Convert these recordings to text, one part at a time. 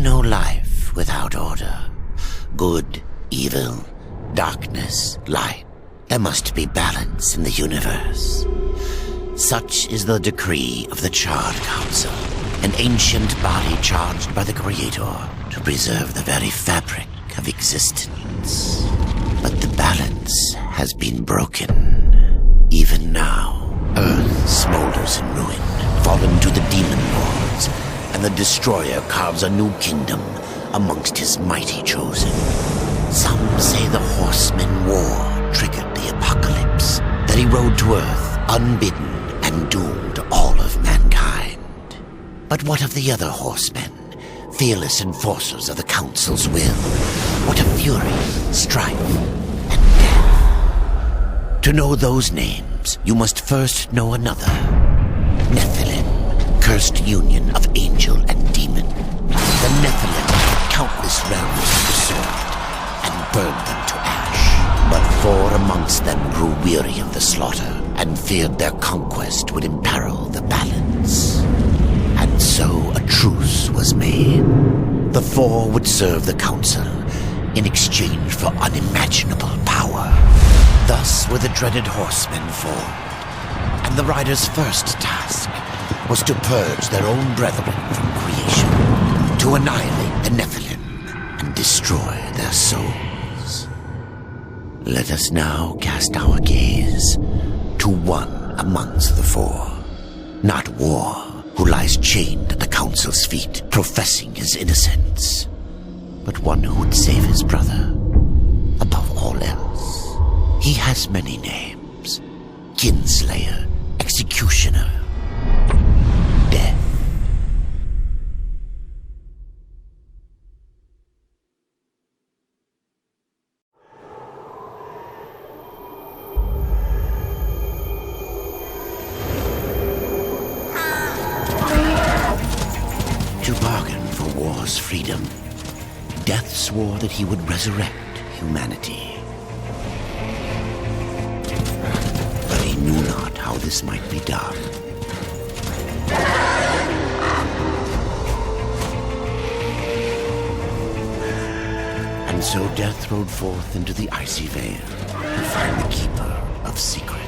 be no life without order. Good, evil, darkness, light. There must be balance in the universe. Such is the decree of the Charred Council, an ancient body charged by the Creator to preserve the very fabric of existence. But the balance has been broken. Even now, Earth smolders in ruin, fallen to the demon lords, and the Destroyer carves a new kingdom amongst his mighty chosen. Some say the Horseman War triggered the apocalypse, that he rode to Earth unbidden and doomed all of mankind. But what of the other horsemen, fearless enforcers of the Council's will? What of fury, strife, and death? To know those names, you must first know another. Nephilim, cursed union of angel and demon. The Nephilim, countless realms of the sword, and burned them to ash. But 4 amongst them grew weary of the slaughter, and feared their conquest would imperil the balance. And so a truce was made. The 4 would serve the Council in exchange for unimaginable power. Thus were the dreaded horsemen formed, and the riders' first task was to purge their own brethren from creation, to annihilate the Nephilim and destroy their souls. Let us now cast our gaze to one amongst the 4, not War, who lies chained at the Council's feet, professing his innocence, but one who would save his brother above all else. He has many names: Kinslayer, Executioner, Death. To bargain for war's freedom, Death swore that he would resurrect humanity. But he knew not how this might be done. And so Death rode forth into the icy veil to find the Keeper of Secrets.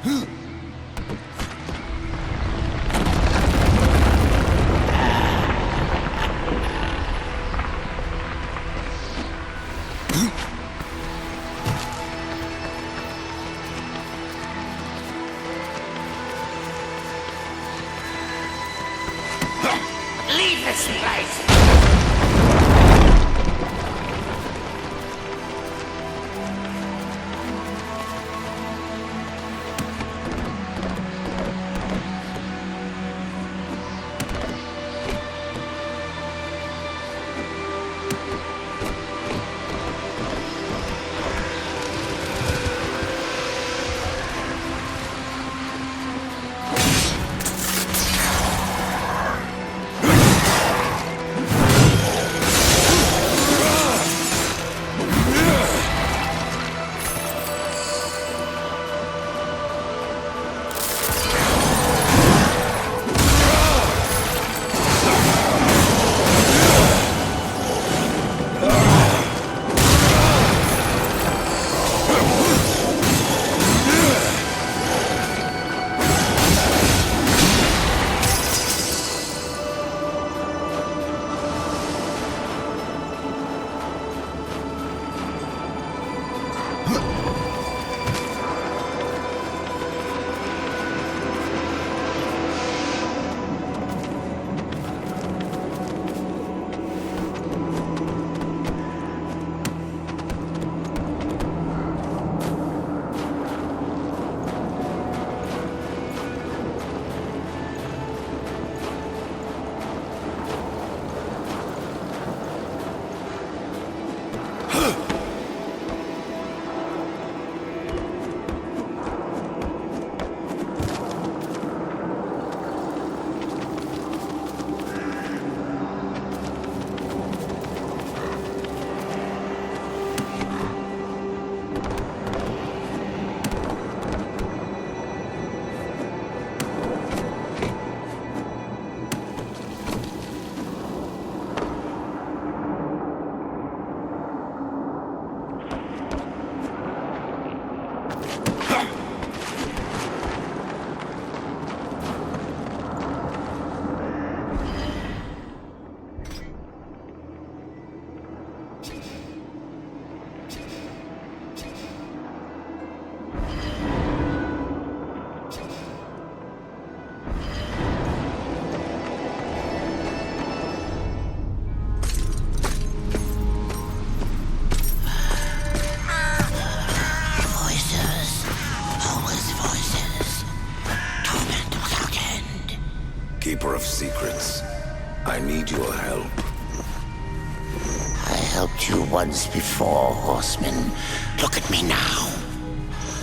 Leave this place! Keeper of secrets, I need your help. I helped you once before, horseman. Look at me now.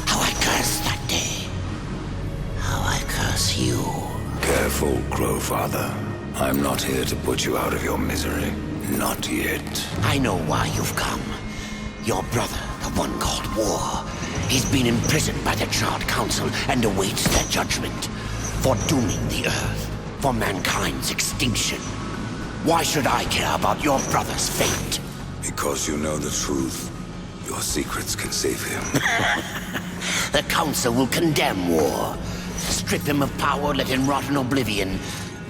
How I cursed that day. How I curse you. Careful, Crowfather. I'm not here to put you out of your misery. Not yet. I know why you've come. Your brother, the one called War, he's been imprisoned by the Charred Council and awaits their judgment for dooming the Earth, for mankind's extinction. Why should I care about your brother's fate? Because you know the truth. Your secrets can save him. The Council will condemn War. Strip him of power, let him rot in oblivion.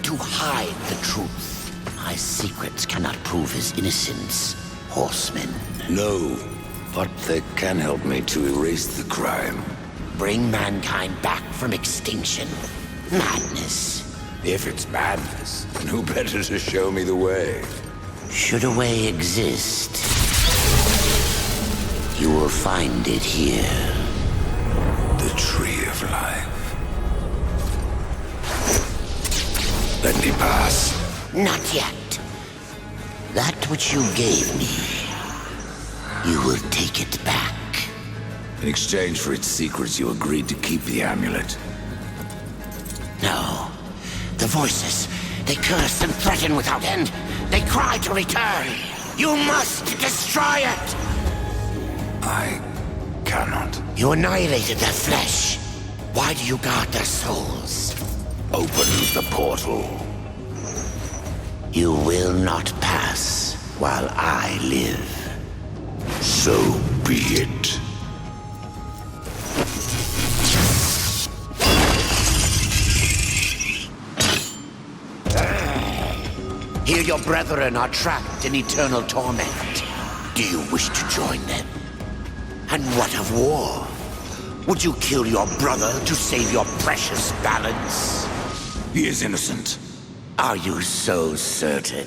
To hide the truth. My secrets cannot prove his innocence, horseman. No, but they can help me to erase the crime. Bring mankind back from extinction. Madness. If it's madness, then who better to show me the way? Should a way exist, you will find it here. The Tree of Life. Let me pass. Not yet. That which you gave me, you will take it back. In exchange for its secrets, you agreed to keep the amulet. No. The voices, they curse and threaten without end. They cry to return. You must destroy it! I cannot. You annihilated their flesh. Why do you guard their souls? Open the portal. You will not pass while I live. So be it. Here your brethren are trapped in eternal torment. Do you wish to join them? And what of war? Would you kill your brother to save your precious balance? He is innocent. Are you so certain?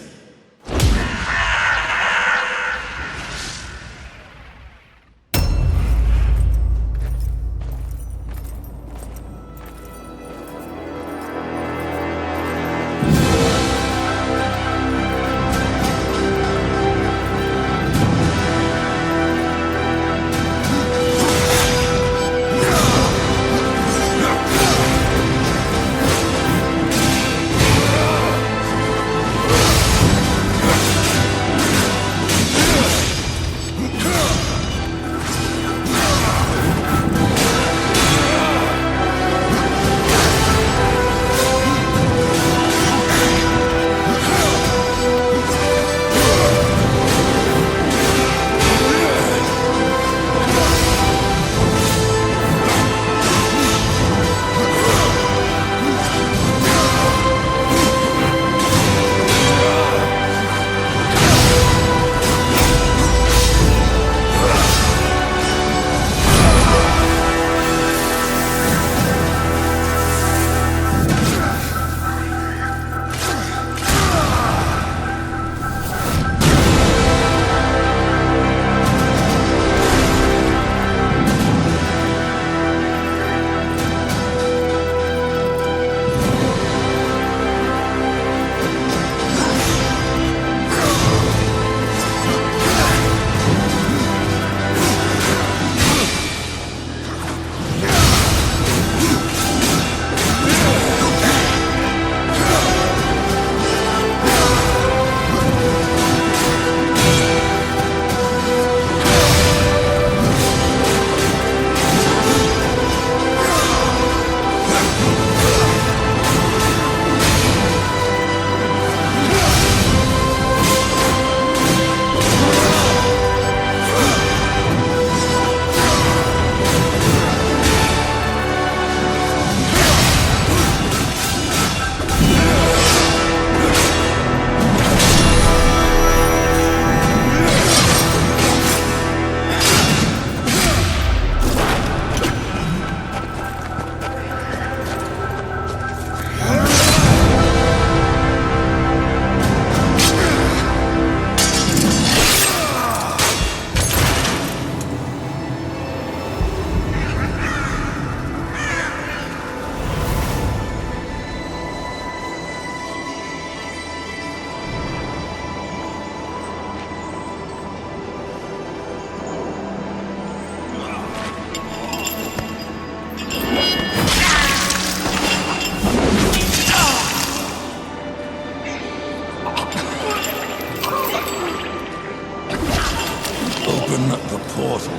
Open the portal.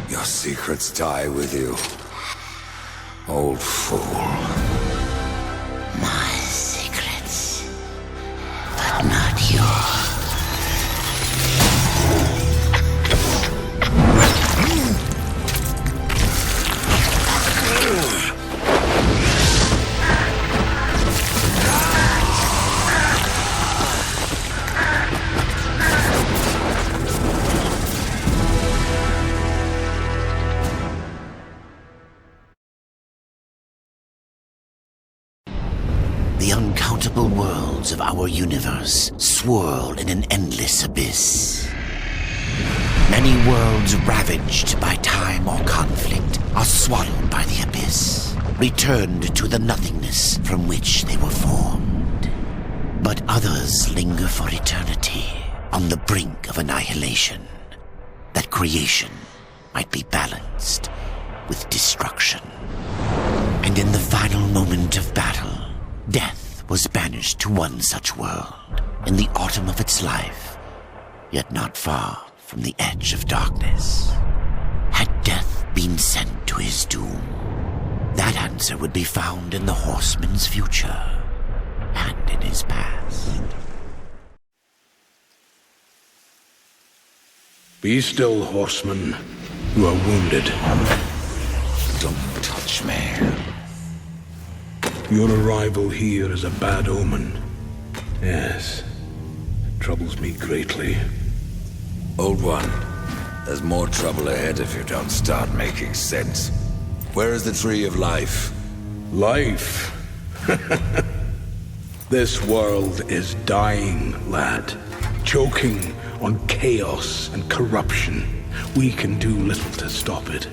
Your secrets die with you, old fool. My secrets, but not yours. The uncountable worlds of our universe swirl in an endless abyss. Many worlds ravaged by time or conflict are swallowed by the abyss, returned to the nothingness from which they were formed. But others linger for eternity on the brink of annihilation, that creation might be balanced with destruction. And in the final moment of battle, death was banished to one such world in the autumn of its life, yet not far from the edge of darkness. Had death been sent to his doom? That answer would be found in the horseman's future and in his past. Be still, horseman. You are wounded. Don't touch me. Your arrival here is a bad omen. Yes. It troubles me greatly. Old one, there's more trouble ahead if you don't start making sense. Where is the Tree of Life? Life? This world is dying, lad. Choking on chaos and corruption. We can do little to stop it.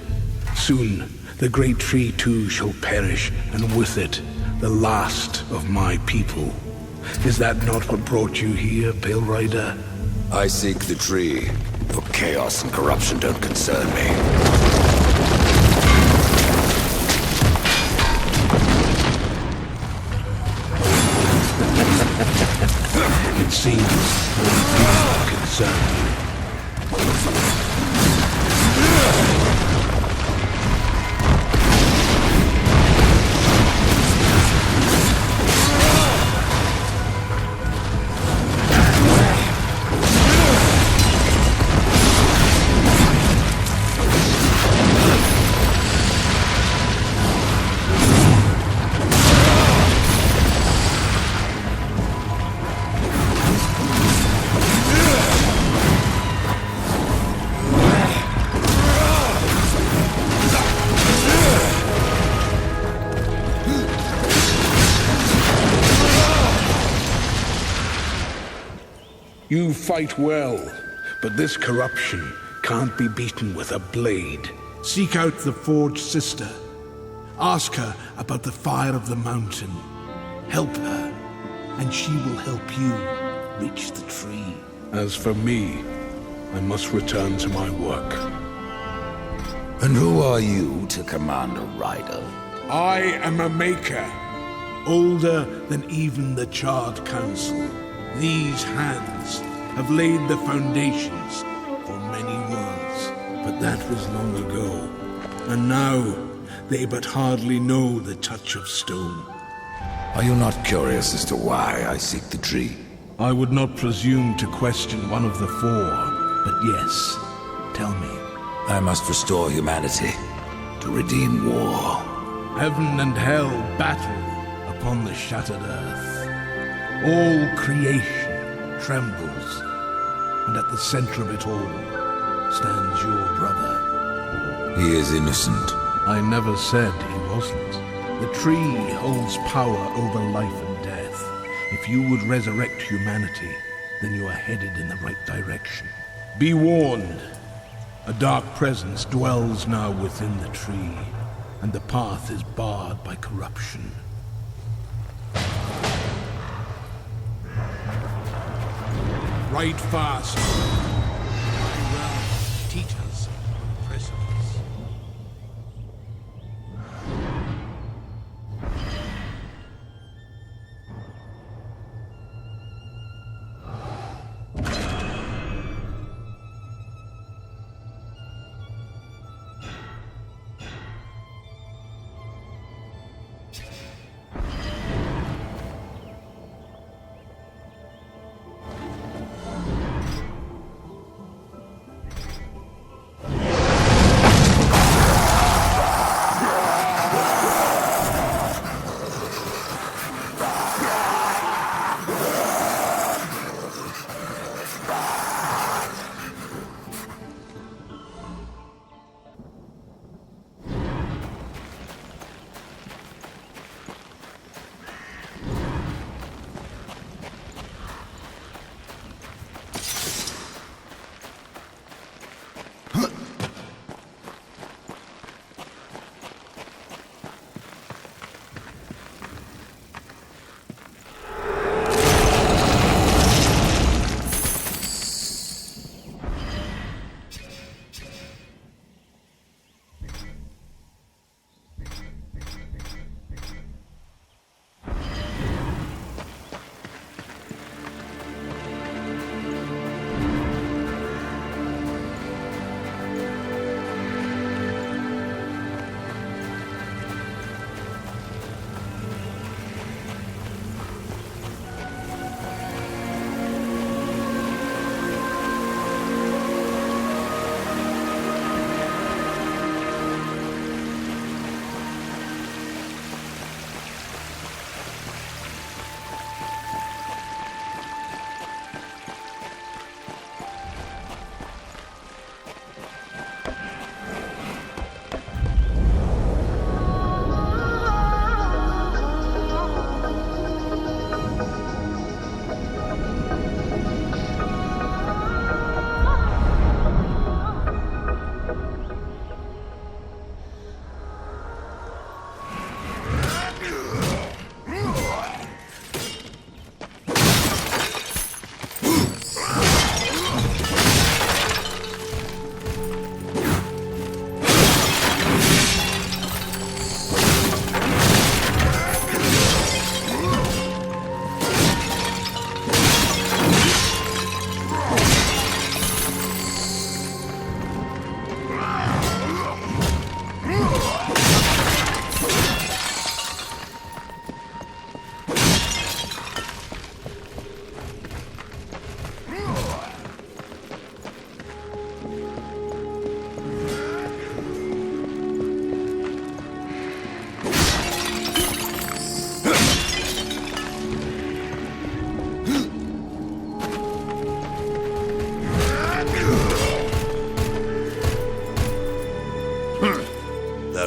Soon, the great tree too shall perish, and with it, the last of my people. Is that not what brought you here, Pale Rider? I seek the tree. Your chaos and corruption don't concern me. It seems we do not concern you. You fight well, but this corruption can't be beaten with a blade. Seek out the Forged Sister. Ask her about the fire of the mountain. Help her, and she will help you reach the tree. As for me, I must return to my work. And who are you to command a rider? I am a maker, older than even the Charred Council. These hands have laid the foundations for many worlds, but that was long ago. And now, they but hardly know the touch of stone. Are you not curious as to why I seek the tree? I would not presume to question one of the four, but yes, tell me. I must restore humanity, to redeem war. Heaven and hell battle upon the shattered earth. All creation trembles, and at the center of it all stands your brother. He is innocent. I never said he wasn't. The tree holds power over life and death. If you would resurrect humanity, then you are headed in the right direction. Be warned. A dark presence dwells now within the tree, and the path is barred by corruption. Right fast. My realm teeters on precipice.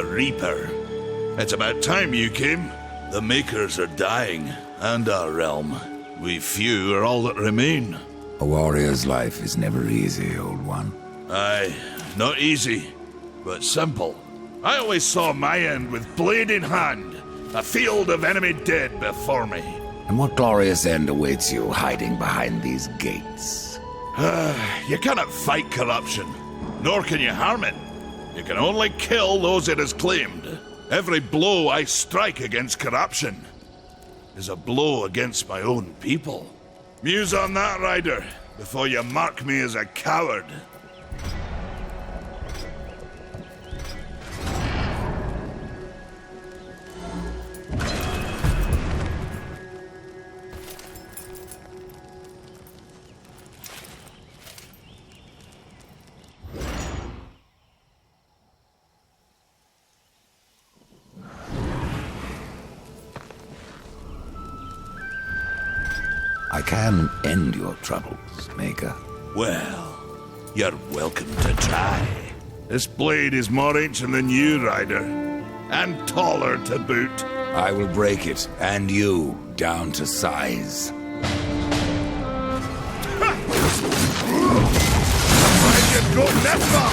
a Reaper. It's about time you came. The Makers are dying, and our realm. We few are all that remain. A warrior's life is never easy, old one. Aye, not easy, but simple. I always saw my end with blade in hand, a field of enemy dead before me. And what glorious end awaits you hiding behind these gates? You cannot fight corruption, nor can you harm it. You can only kill those it has claimed. Every blow I strike against corruption is a blow against my own people. Muse on that, Ryder, before you mark me as a coward. I can end your troubles, Maker. Well, you're welcome to try. This blade is more ancient than you, Ryder, and taller to boot. I will break it, and you, down to size. Why'd you go that far?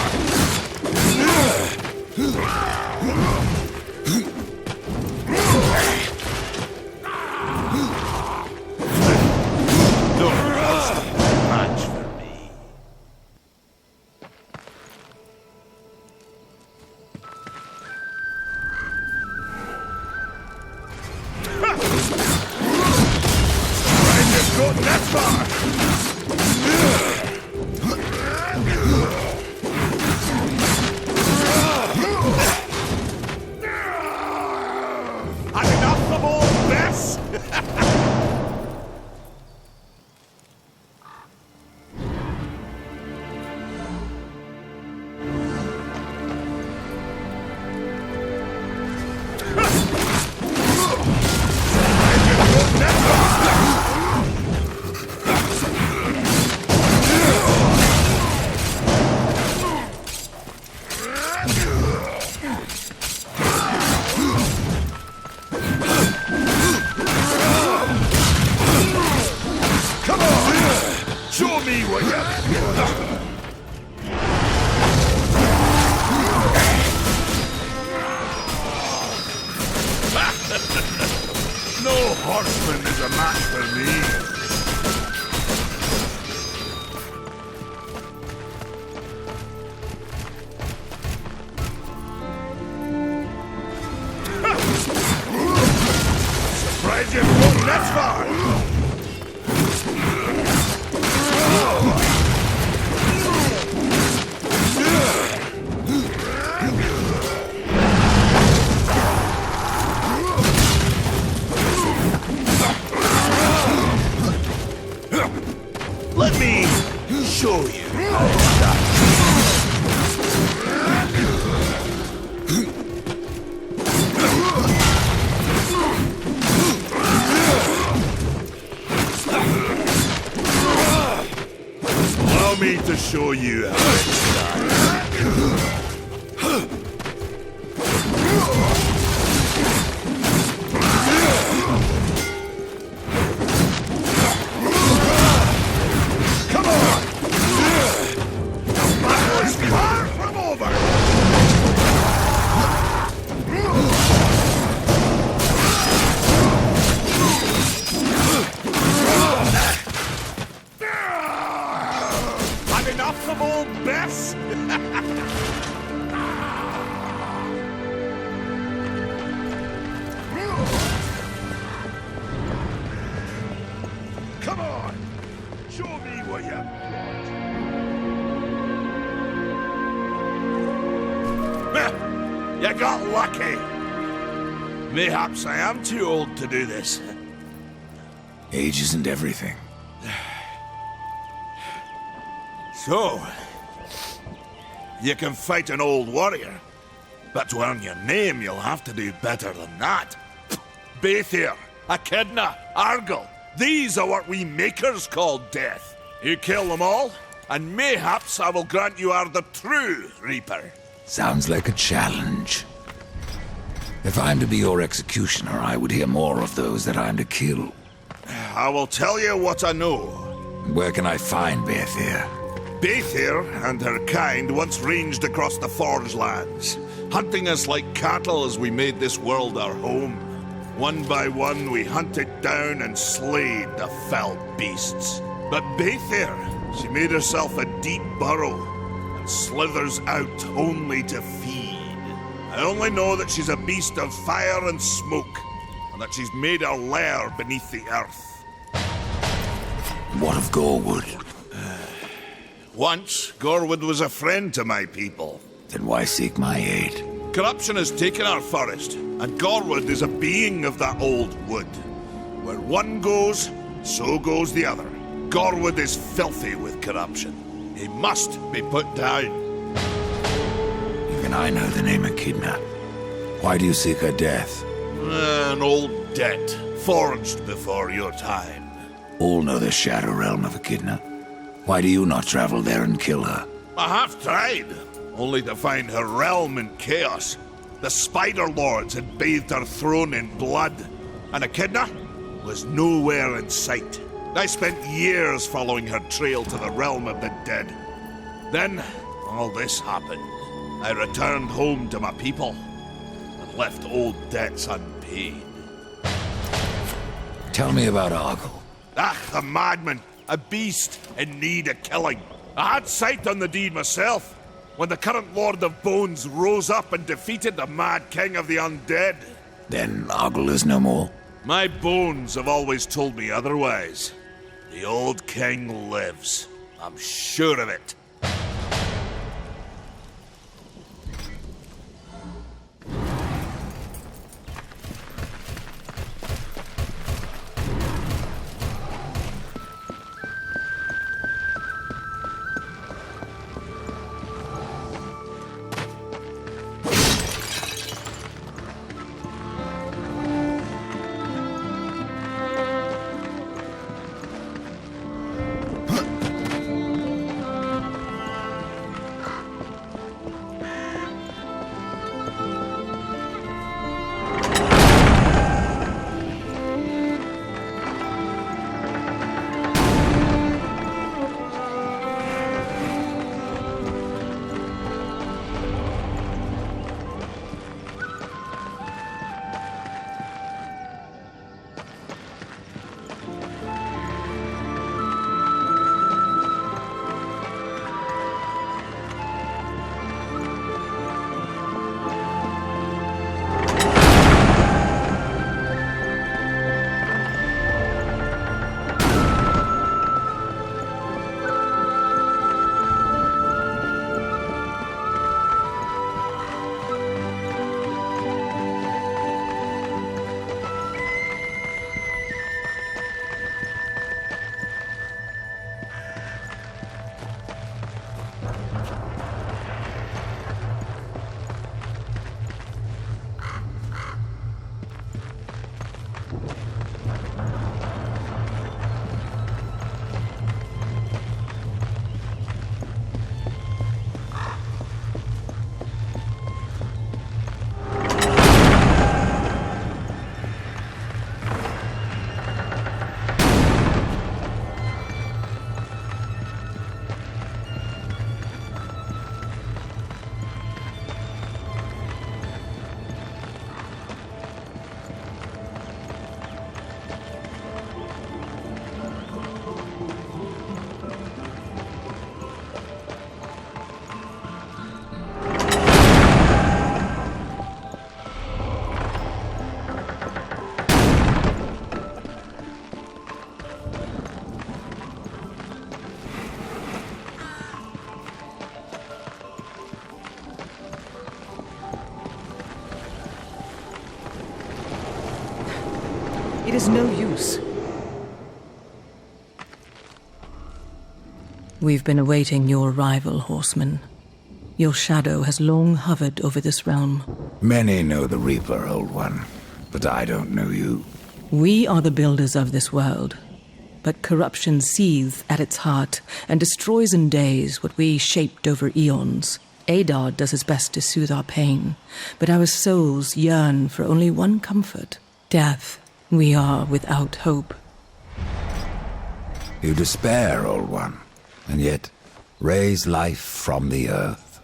Match for me. Why'd you go that far? Had enough of all this? Come on! Show me what you No horseman is a match for me. Surprised you've gone that far. Let me show you how it's done. Allow me to show you how it's done. Come on! The battle is far from over! Had enough of old Bess? Come on! Show me what you got. You got lucky. Mayhaps I am too old to do this. Age isn't everything. So, you can fight an old warrior, but to earn your name, you'll have to do better than that. Baethir, Echidna, Argyll, these are what we Makers call death. You kill them all, and mayhaps I will grant you are the true Reaper. Sounds like a challenge. If I'm to be your executioner, I would hear more of those that I'm to kill. I will tell you what I know. Where can I find Beathir? Beathir and her kind once ranged across the Forge lands, hunting us like cattle as we made this world our home. One by one, we hunted down and slayed the fell beasts. But Beathir, she made herself a deep burrow and slithers out only to feed. I only know that she's a beast of fire and smoke, and that she's made her lair beneath the earth. What of Gorwood? Once, Gorwood was a friend to my people. Then why seek my aid? Corruption has taken our forest, and Gorwood is a being of that old wood. Where one goes, so goes the other. Gorwood is filthy with corruption. He must be put down. Even I know the name Echidna. Why do you seek her death? An old debt, forged before your time. All know the Shadow Realm of Echidna. Why do you not travel there and kill her? I have tried, only to find her realm in chaos. The Spider Lords had bathed her throne in blood, and Echidna was nowhere in sight. I spent years following her trail to the realm of the dead. Then, all this happened. I returned home to my people, and left old debts unpaid. Tell me about Argyll. The madman! A beast in need of killing. I had sight on the deed myself, when the current Lord of Bones rose up and defeated the mad king of the undead. Then Argyll is no more? My bones have always told me otherwise. The old king lives. I'm sure of it. It is no use. We've been awaiting your arrival, horseman. Your shadow has long hovered over this realm. Many know the Reaper, Old One, but I don't know you. We are the builders of this world, but corruption seethes at its heart and destroys in days what we shaped over eons. Adar does his best to soothe our pain, but our souls yearn for only one comfort: death. We are without hope. You despair, Old One, and yet raise life from the earth.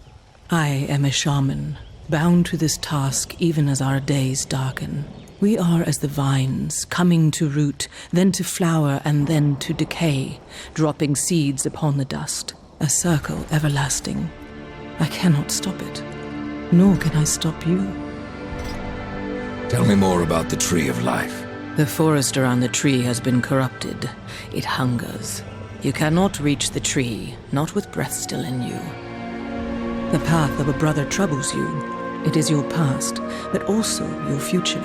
I am a shaman, bound to this task even as our days darken. We are as the vines, coming to root, then to flower, and then to decay, dropping seeds upon the dust, a circle everlasting. I cannot stop it, nor can I stop you. Tell me more about the Tree of Life. The forest around the tree has been corrupted. It hungers. You cannot reach the tree, not with breath still in you. The path of a brother troubles you. It is your past, but also your future.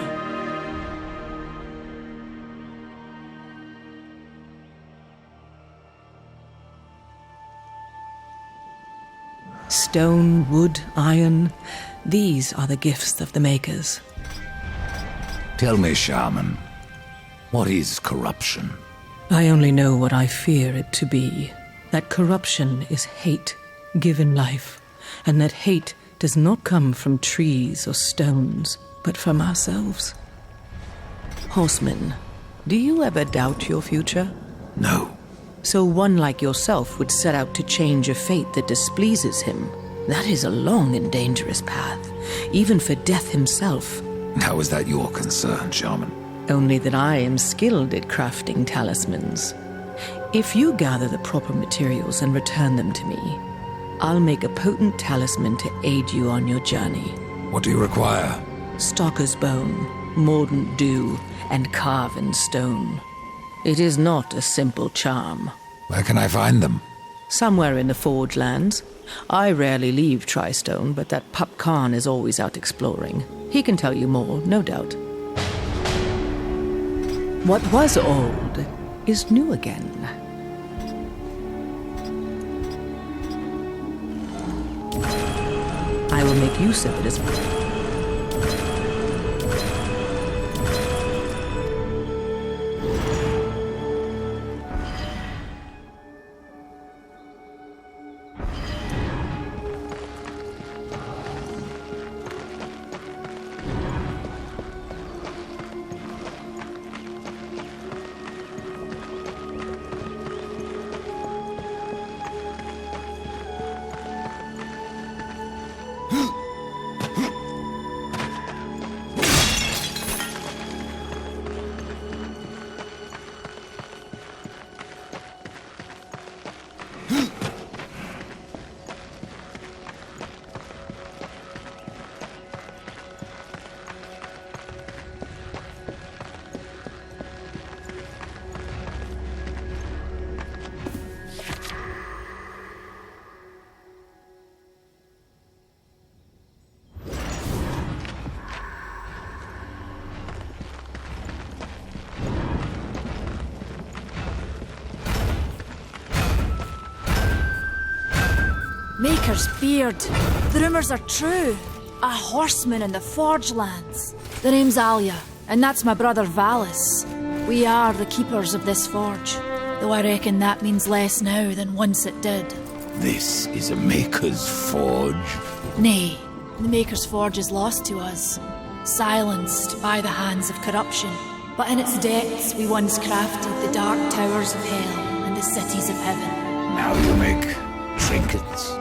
Stone, wood, iron, these are the gifts of the makers. Tell me, Shaman, what is corruption? I only know what I fear it to be. That corruption is hate given life, and that hate does not come from trees or stones, but from ourselves. Horseman, do you ever doubt your future? No. So one like yourself would set out to change a fate that displeases him. That is a long and dangerous path, even for death himself. How is that your concern, Shaman? Only that I am skilled at crafting talismans. If you gather the proper materials and return them to me, I'll make a potent talisman to aid you on your journey. What do you require? Stalker's bone, mordant dew, and carven stone. It is not a simple charm. Where can I find them? Somewhere in the Forge Lands. I rarely leave Tristone, but that pup Khan is always out exploring. He can tell you more, no doubt. What was old is new again. I will make use of it as well. Maker's beard. The rumors are true. A horseman in the Forge Lands. The name's Alia, and that's my brother Valis. We are the keepers of this forge, though I reckon that means less now than once it did. This is a Maker's Forge? Nay, the Maker's Forge is lost to us, silenced by the hands of corruption. But in its depths we once crafted the dark towers of hell and the cities of heaven. Now you make trinkets?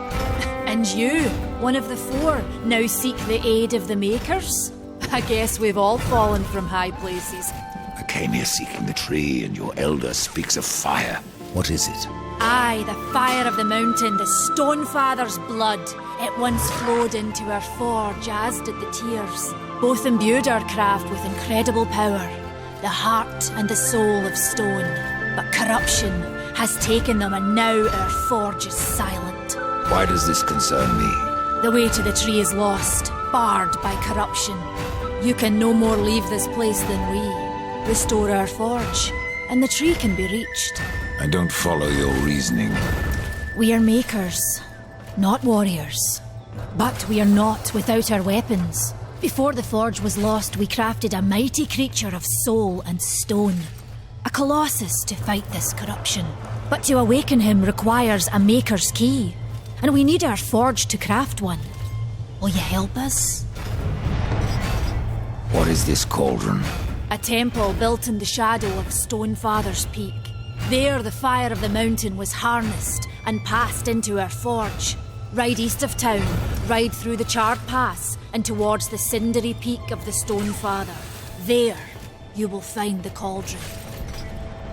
And you, one of the four, now seek the aid of the Makers? I guess we've all fallen from high places. I came here seeking the tree, and your elder speaks of fire. What is it? Aye, the fire of the mountain, the Stonefather's blood. It once flowed into our forge, as did the tears. Both imbued our craft with incredible power, the heart and the soul of stone. But corruption has taken them, and now our forge is silent. Why does this concern me? The way to the tree is lost, barred by corruption. You can no more leave this place than we. Restore our forge, and the tree can be reached. I don't follow your reasoning. We are makers, not warriors. But we are not without our weapons. Before the forge was lost, we crafted a mighty creature of soul and stone. A colossus to fight this corruption. But to awaken him requires a maker's key. and we need our forge to craft one. Will you help us? What is this cauldron? A temple built in the shadow of Stonefather's Peak. There, the fire of the mountain was harnessed and passed into our forge. Ride east of town, ride through the charred pass, and towards the cindery peak of the Stonefather. There, you will find the cauldron.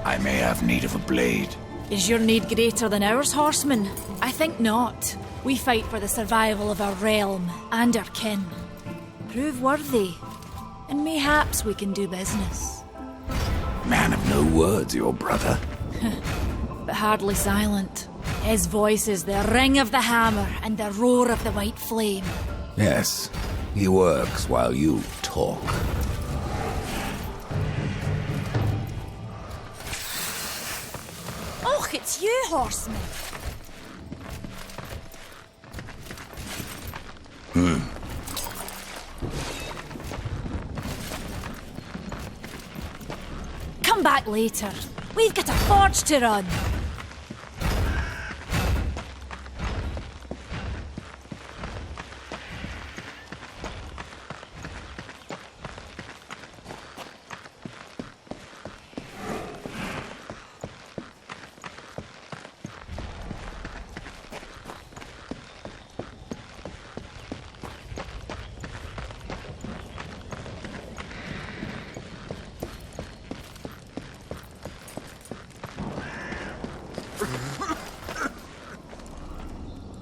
I may have need of a blade. Is your need greater than ours, horseman? I think not. We fight for the survival of our realm and our kin. Prove worthy, and mayhaps we can do business. Man of no words, your brother. But hardly silent. His voice is the ring of the hammer and the roar of the white flame. Yes, he works while you talk. Och, it's you, horseman! Come back later. We've got a forge to run.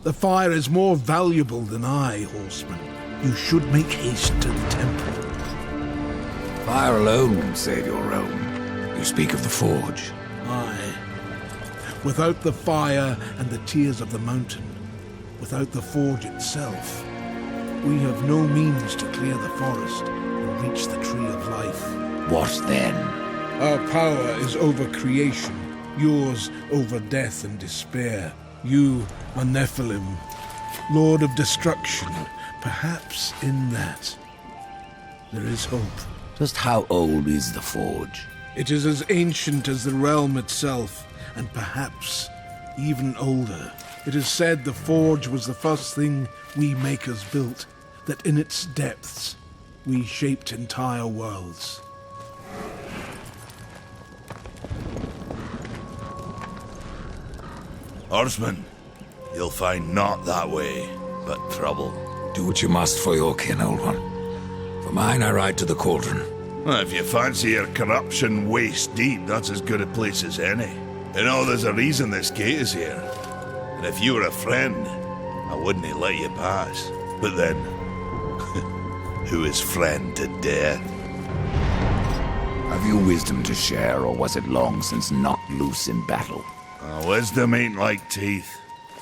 The fire is more valuable than I, horseman. You should make haste to the temple. Fire alone won't save your realm. You speak of the forge. Aye. Without the fire and the tears of the mountain, without the forge itself, we have no means to clear the forest and reach the tree of life. What then? Our power is over creation, yours over death and despair. You are Nephilim, Lord of Destruction. Perhaps in that there is hope. Just how old is the forge? It is as ancient as the realm itself, and perhaps even older. It is said the forge was the first thing we makers built, that in its depths we shaped entire worlds. Horseman, you'll find naught that way, but trouble. Do what you must for your kin, old one. For mine, I ride to the cauldron. Well, if you fancy your corruption waist deep, that's as good a place as any. You know, there's a reason this gate is here. And if you were a friend, I wouldn't let you pass. But then, who is friend to death? Have you wisdom to share, or was it long since knocked loose in battle? Wisdom ain't like teeth.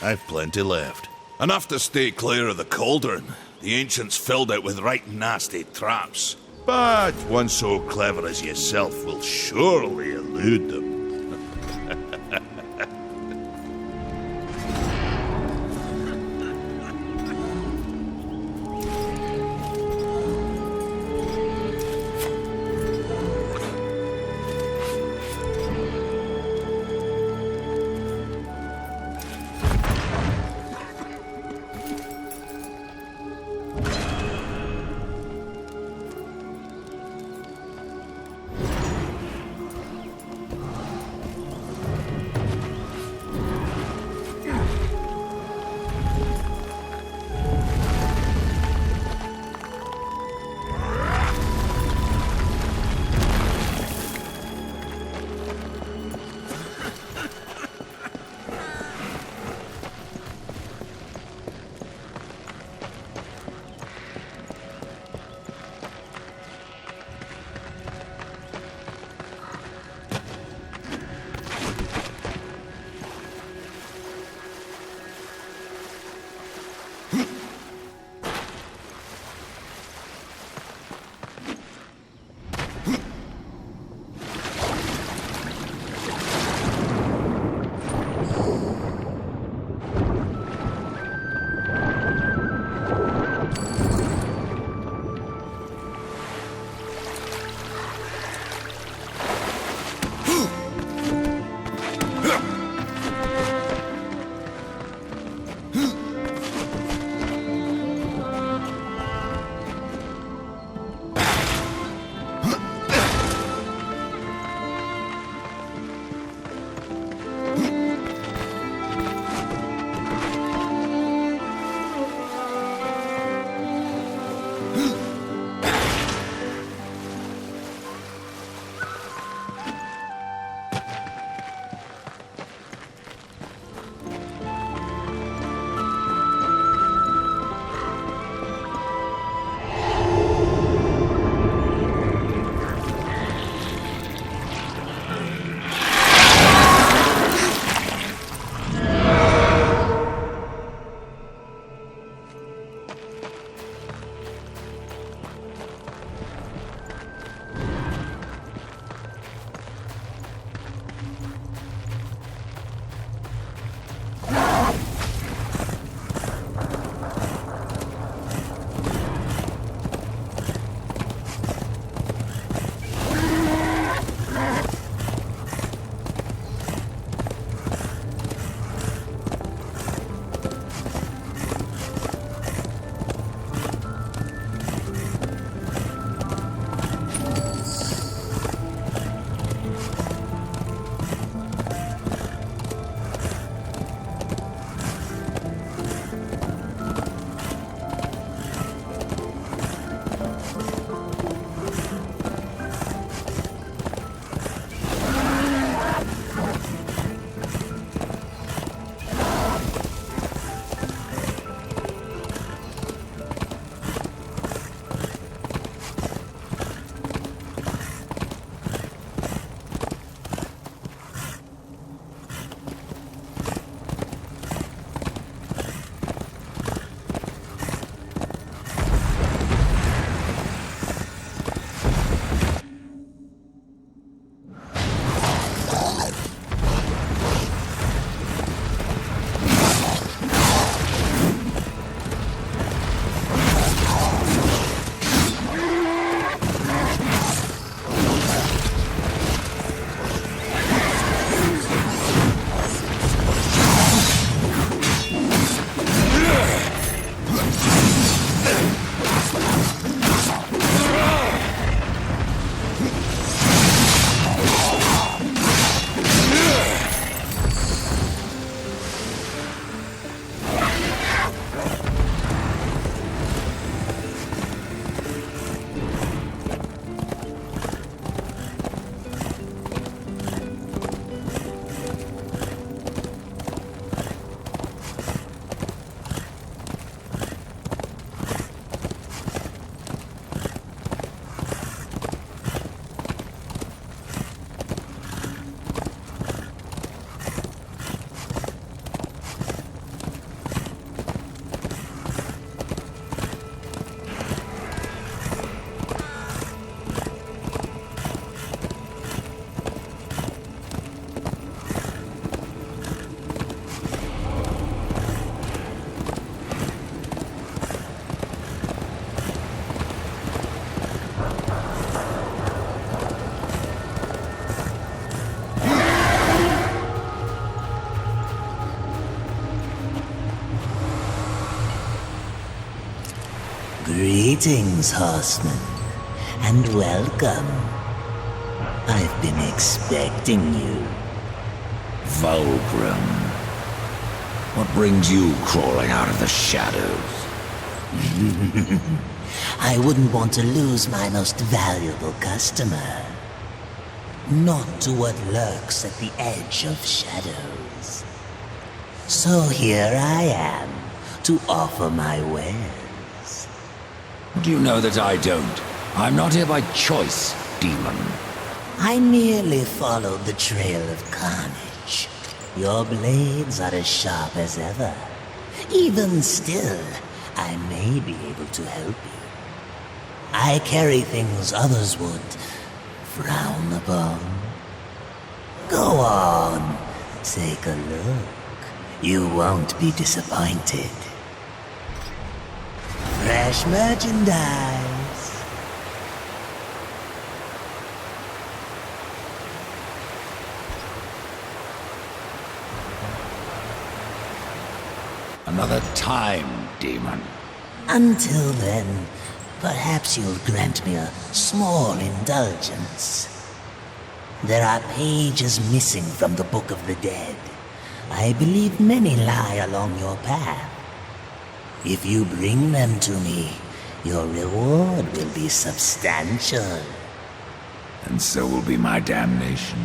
I've plenty left. Enough to stay clear of the cauldron. The ancients filled it with right nasty traps. But one so clever as yourself will surely elude them. Greetings, horseman, and welcome. I've been expecting you. Vulgrim. What brings you crawling out of the shadows? I wouldn't want to lose my most valuable customer. Not to what lurks at the edge of shadows. So here I am, to offer my wares. Do you know that I don't? I'm not here by choice, demon. I merely followed the trail of carnage. Your blades are as sharp as ever. Even still, I may be able to help you. I carry things others would frown upon. Go on, take a look. You won't be disappointed. Fresh merchandise. Another time, demon. Until then, perhaps you'll grant me a small indulgence. There are pages missing from the Book of the Dead. I believe many lie along your path. If you bring them to me, your reward will be substantial. And so will be my damnation.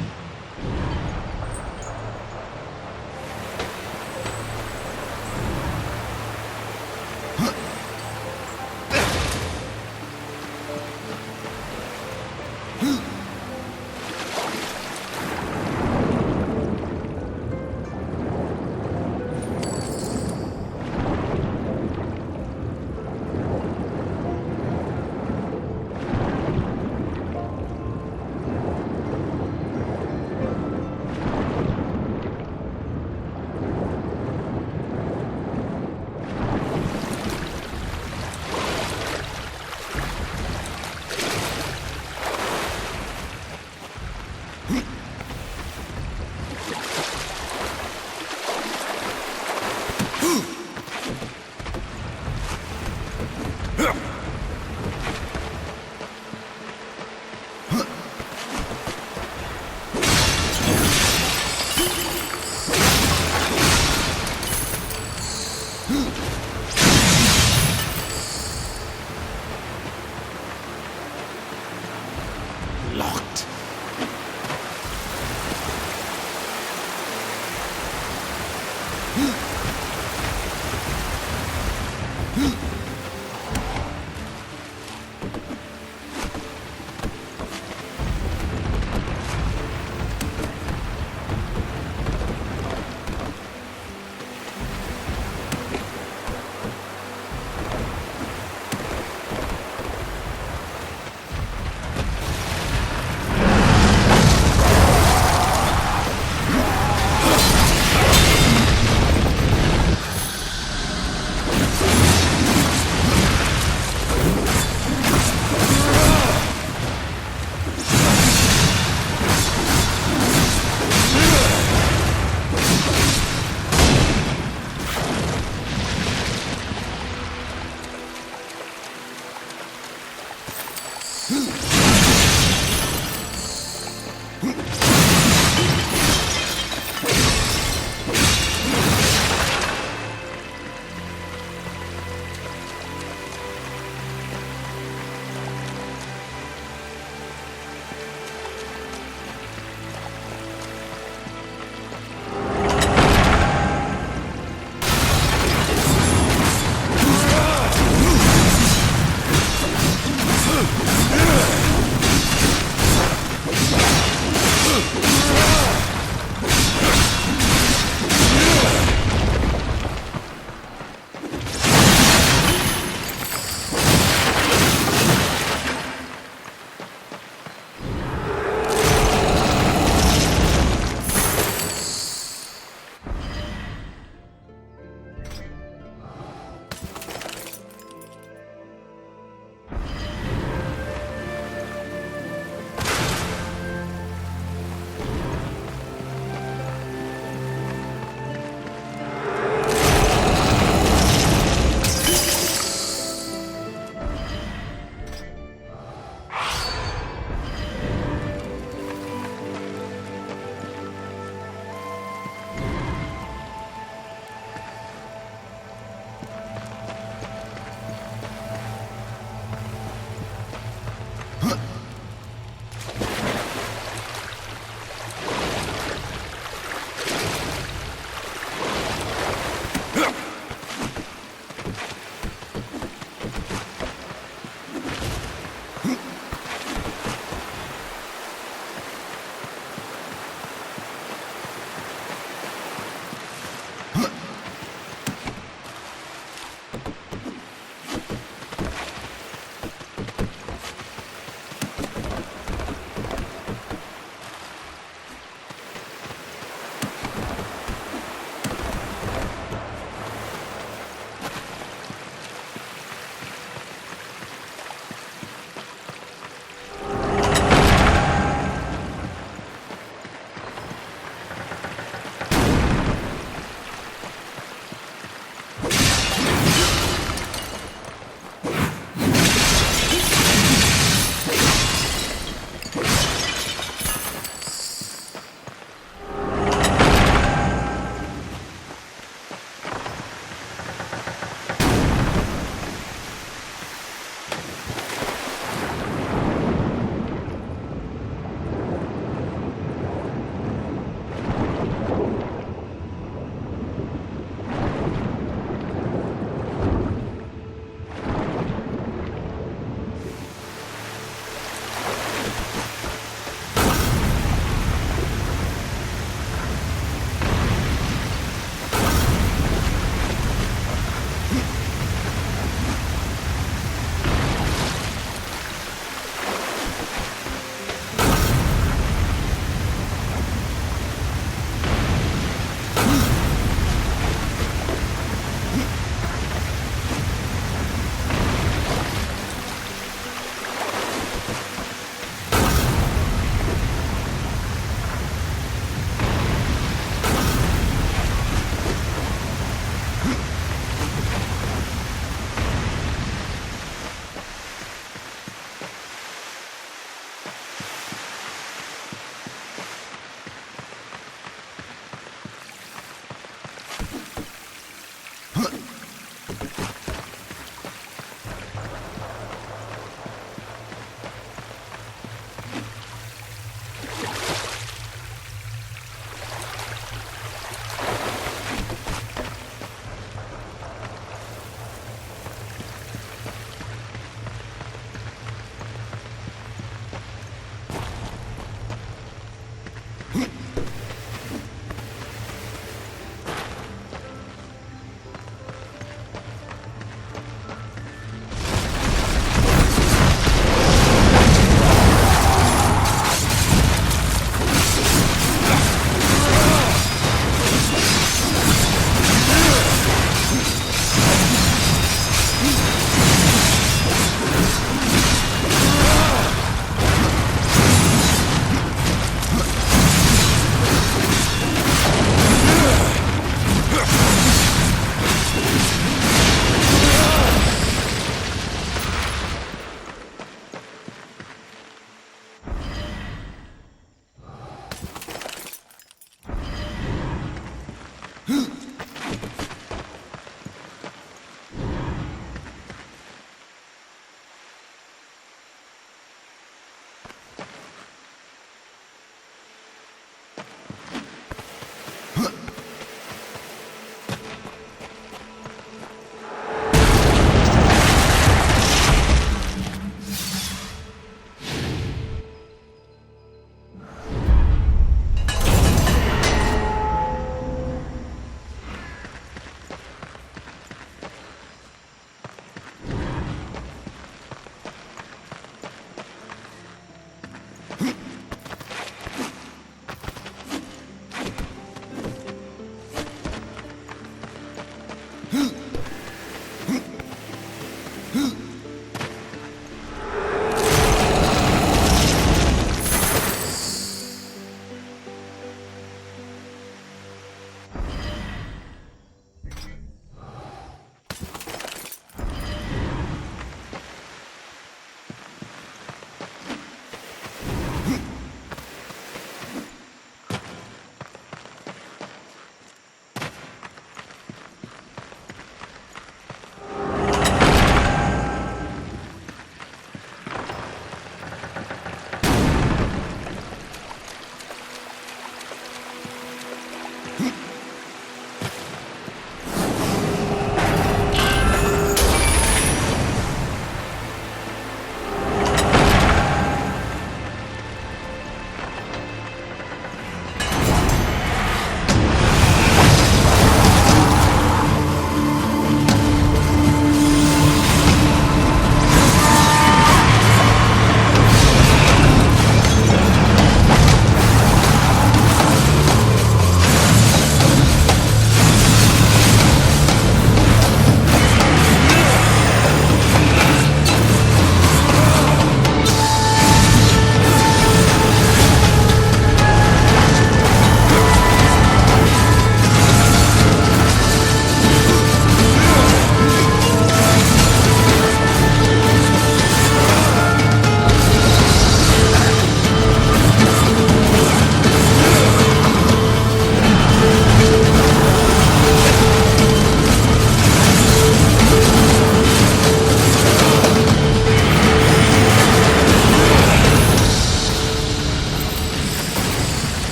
Locked.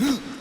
Huh?